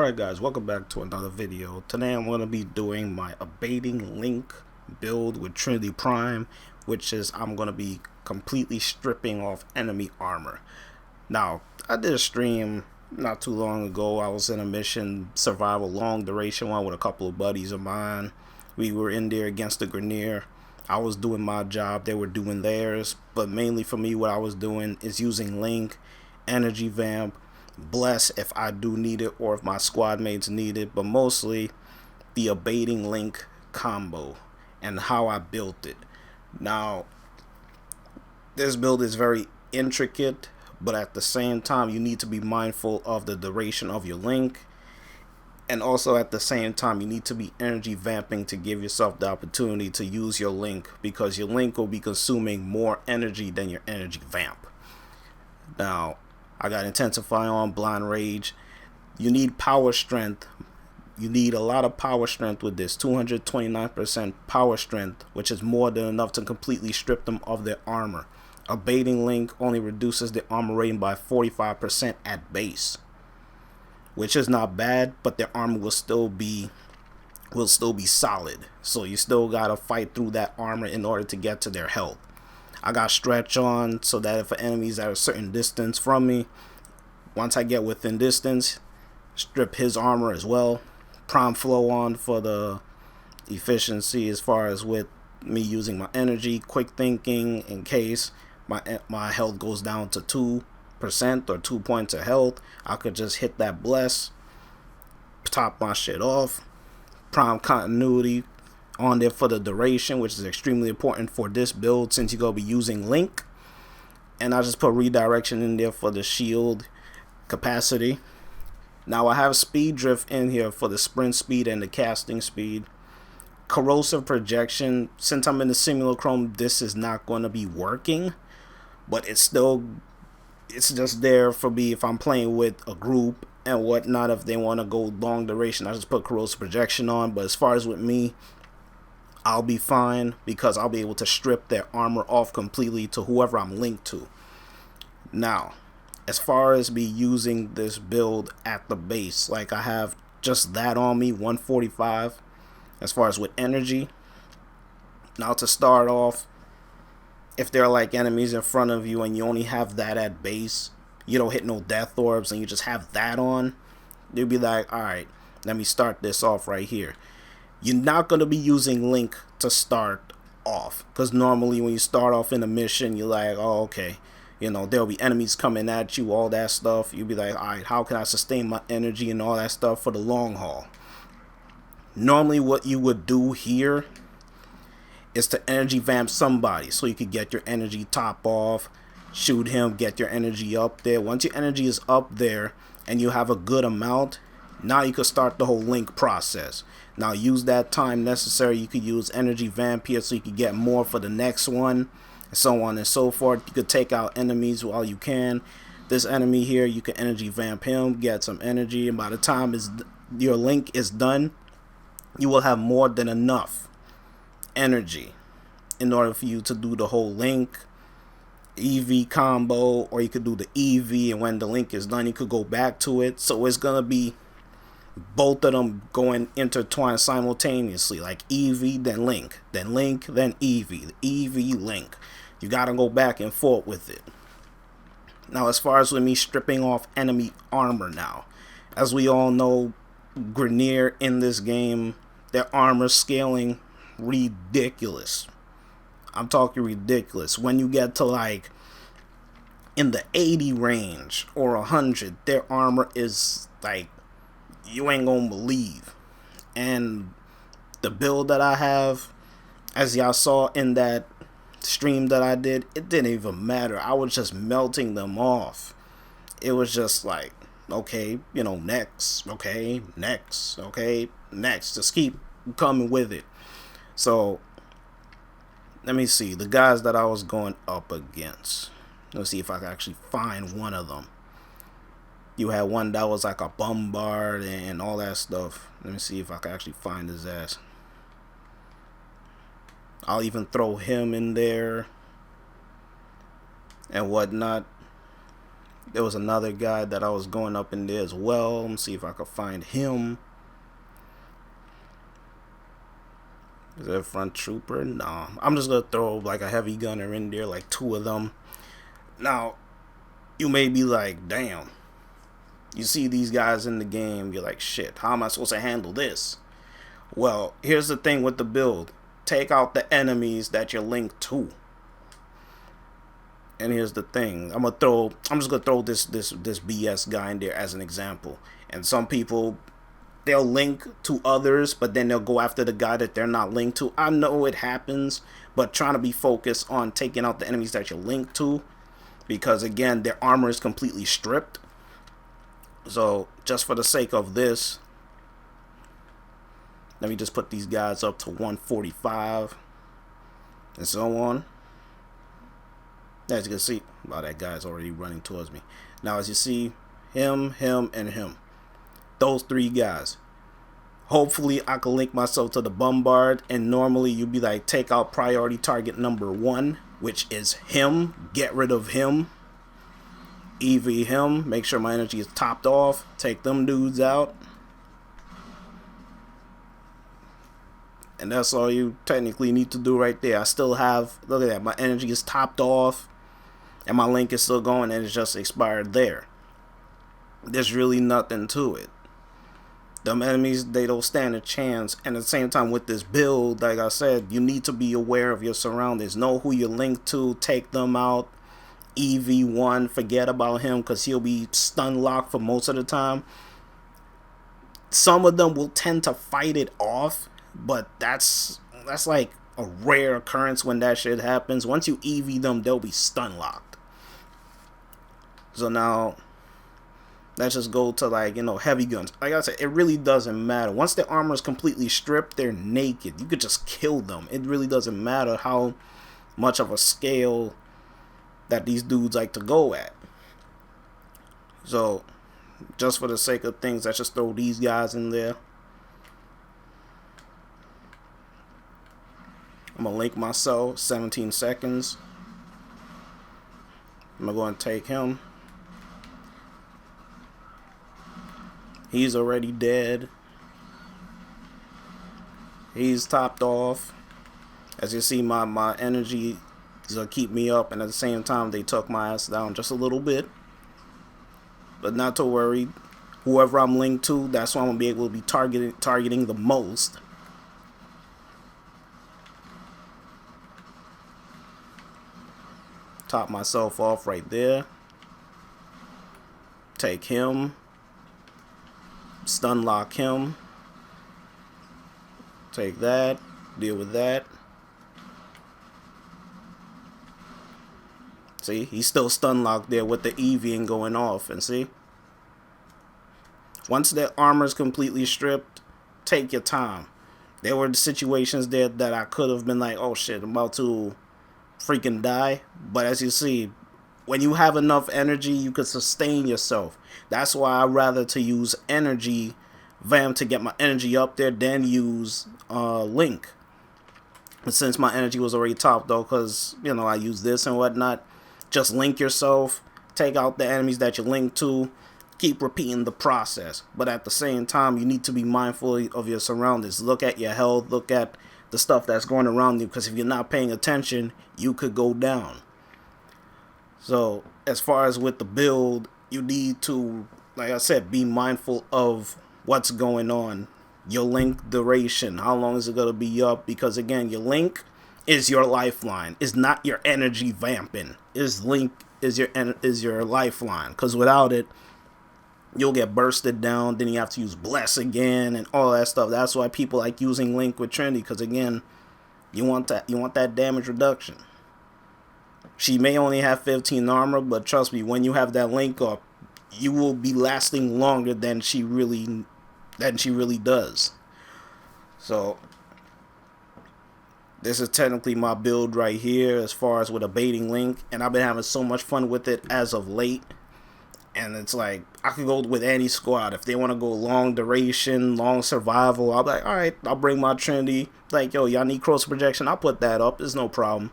Alright guys, welcome back to another video. Today I'm going to be doing my Abating Link build with Trinity Prime, which is I'm going to be completely stripping off enemy armor. Now, I did a stream not too long ago. I was in a mission, survival long duration one with a couple of buddies of mine. We were in there against the grinner. I was doing my job, they were doing theirs, but mainly for me what I was doing is using Link, Energy Vamp, Bless if I do need it or if my squad mates need it, but mostly the Abating Link combo and how I built it. Now, this build is very intricate, but at the same time you need to be mindful of the duration of your Link, and also at the same time you need to be energy vamping to give yourself the opportunity to use your Link, because your Link will be consuming more energy than your energy vamp. Now, I got Intensify on, Blind Rage. You need power strength. You need a lot of power strength with this. 229% power strength, which is more than enough to completely strip them of their armor. Abating Link only reduces the armor rating by 45% at base, which is not bad, but their armor will still be solid. So you still gotta fight through that armor in order to get to their health. I got Stretch on so that if an enemy's at a certain distance from me, once I get within distance, strip his armor as well. Prime Flow on for the efficiency as far as with me using my energy. Quick Thinking in case my health goes down to 2% or 2 points of health, I could just hit that Bless, top my shit off. Prime Continuity on there for the duration, which is extremely important for this build since you're going to be using Link. And I just put Redirection in there for the shield capacity. Now I have Speed Drift in here for the sprint speed and the casting speed. Corrosive Projection, since I'm in the Simulacrum, this is not going to be working, but it's just there for me if I'm playing with a group and whatnot. If they want to go long duration, I just put Corrosive Projection on. But as far as with me, I'll be fine because I'll be able to strip their armor off completely to whoever I'm linked to. Now, as far as me using this build at the base, like I have just that on me, 145 as far as with energy. Now to start off, if there are like enemies in front of you and you only have that at base, you don't hit no death orbs and you just have that on, you'll be like, alright, let me start this off right here. You're not going to be using Link to start off, because normally when you start off in a mission, you're like, oh, okay, you know, there'll be enemies coming at you, all that stuff. You'll be like, alright, how can I sustain my energy and all that stuff for the long haul? Normally what you would do here is to energy vamp somebody so you could get your energy top off, shoot him, get your energy up there. Once your energy is up there and you have a good amount, now you could start the whole Link process. Now use that time necessary. You could use energy vamp here so you could get more for the next one, and so on and so forth. You could take out enemies while you can. This enemy here, you can energy vamp him, get some energy, and by the time your Link is done, you will have more than enough energy in order for you to do the whole Link EV combo, or you could do the EV, and when the Link is done you could go back to it. So it's gonna be both of them going intertwined simultaneously, like EV then Link, then Link then EV, EV Link. You gotta go back and forth with it. Now as far as with me stripping off enemy armor, now as we all know, Grinner in this game, their armor scaling ridiculous. I'm talking ridiculous. When you get to like in the 80 range or 100, their armor is like, you ain't gonna believe. And the build that I have, as y'all saw in that stream that I did, it didn't even matter. I was just melting them off. It was just like, okay, you know, next, okay, next, okay, next. Just keep coming with it. So let me see the guys that I was going up against. Let's see if I can actually find one of them. You had one that was like a bombard and all that stuff. Let me see if I can actually find his ass. I'll even throw him in there and whatnot. There was another guy that I was going up in there as well. Let me see if I could find him. Is there a front trooper? No. I'm just gonna throw like a heavy gunner in there, like 2 of them. Now, you may be like, damn. You see these guys in the game, you're like, shit, how am I supposed to handle this? Well, here's the thing with the build. Take out the enemies that you're linked to. And here's the thing. I'm just gonna throw this BS guy in there as an example. And some people, they'll link to others, but then they'll go after the guy that they're not linked to. I know it happens, but trying to be focused on taking out the enemies that you're linked to, because again, their armor is completely stripped. So just for the sake of this, let me just put these guys up to 145 and so on. As you can see, wow, that guy's already running towards me. Now, as you see, him, and him. Those 3 guys. Hopefully, I can link myself to the bombard. And normally, you'd be like, take out priority target number 1, which is him. Get rid of him. EV him. Make sure my energy is topped off. Take them dudes out. And that's all you technically need to do right there. I still have, look at that, my energy is topped off. And my link is still going, and it's just expired there. There's really nothing to it. Them enemies, they don't stand a chance. And at the same time, with this build, like I said, you need to be aware of your surroundings. Know who you're linked to. Take them out. EV1, forget about him, because he'll be stun locked for most of the time. Some of them will tend to fight it off, but that's like a rare occurrence when that shit happens. Once you EV them, they'll be stun locked. So now, let's just go to, like, you know, heavy guns. Like I said, it really doesn't matter. Once their armor is completely stripped, they're naked. You could just kill them. It really doesn't matter how much of a scale that these dudes like to go at. So, just for the sake of things, let's just throw these guys in there. I'm going to link myself, 17 seconds. I'm going to go and take him. He's already dead. He's topped off. As you see, my energy is going to keep me up, and at the same time, they took my ass down just a little bit. But not to worry. Whoever I'm linked to, that's why I'm going to be able to be targeting the most. Top myself off right there. Take him. Stun lock him. Take that. Deal with that. See, he's still stun locked there with the EVing going off. And see, once their armor is completely stripped, take your time. There were situations there that I could have been like, oh shit, I'm about to freaking die. But as you see, when you have enough energy, you can sustain yourself. That's why I rather to use energy vamp to get my energy up there than use link. And since my energy was already topped though, because you know I use this and whatnot, just link yourself, take out the enemies that you're linked to, keep repeating the process. But at the same time, you need to be mindful of your surroundings. Look at your health, look at the stuff that's going around you, because if you're not paying attention, you could go down. So as far as with the build, you need to, like I said, be mindful of what's going on. Your link duration, how long is it going to be up? Because again, your link is your lifeline. It's not your energy vamping. Link is your lifeline. Because without it, you'll get bursted down. Then you have to use bless again and all that stuff. That's why people like using link with Trinity. Because again, you want that damage reduction. She may only have 15 armor, but trust me, when you have that link up, you will be lasting longer than she really does. So this is technically my build right here as far as with Abating link, and I've been having so much fun with it as of late. And it's like, I could go with any squad. If they want to go long duration, long survival, I'll be like, alright, I'll bring my Trinity. Like, yo, y'all need close projection, I'll put that up, it's no problem.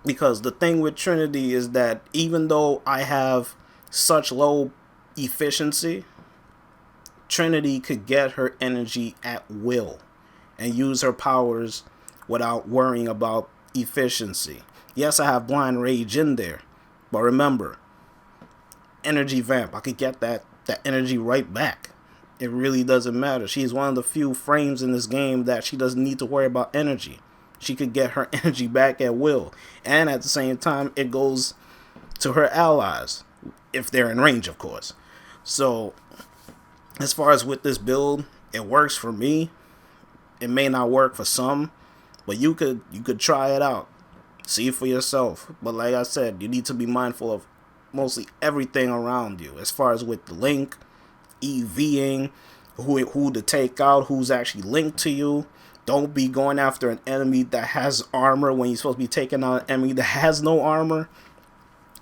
Because the thing with Trinity is that even though I have such low efficiency, Trinity could get her energy at will and use her powers without worrying about efficiency. Yes, I have blind rage in there, but remember, energy vamp, I could get that energy right back. It really doesn't matter. She's one of the few frames in this game that she doesn't need to worry about energy. She could get her energy back at will, and at the same time it goes to her allies if they're in range, of course. So as far as with this build, it works for me. It may not work for some, but you could try it out, see for yourself. But like I said, you need to be mindful of mostly everything around you, as far as with the link, EVing, who to take out, who's actually linked to you. Don't be going after an enemy that has armor when you're supposed to be taking out an enemy that has no armor.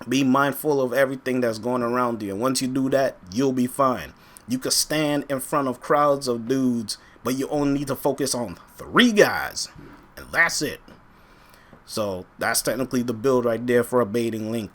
Be mindful of everything that's going around you, and once you do that, you'll be fine. You could stand in front of crowds of dudes, but you only need to focus on 3 guys, and that's it. So that's technically the build right there for Abating Link.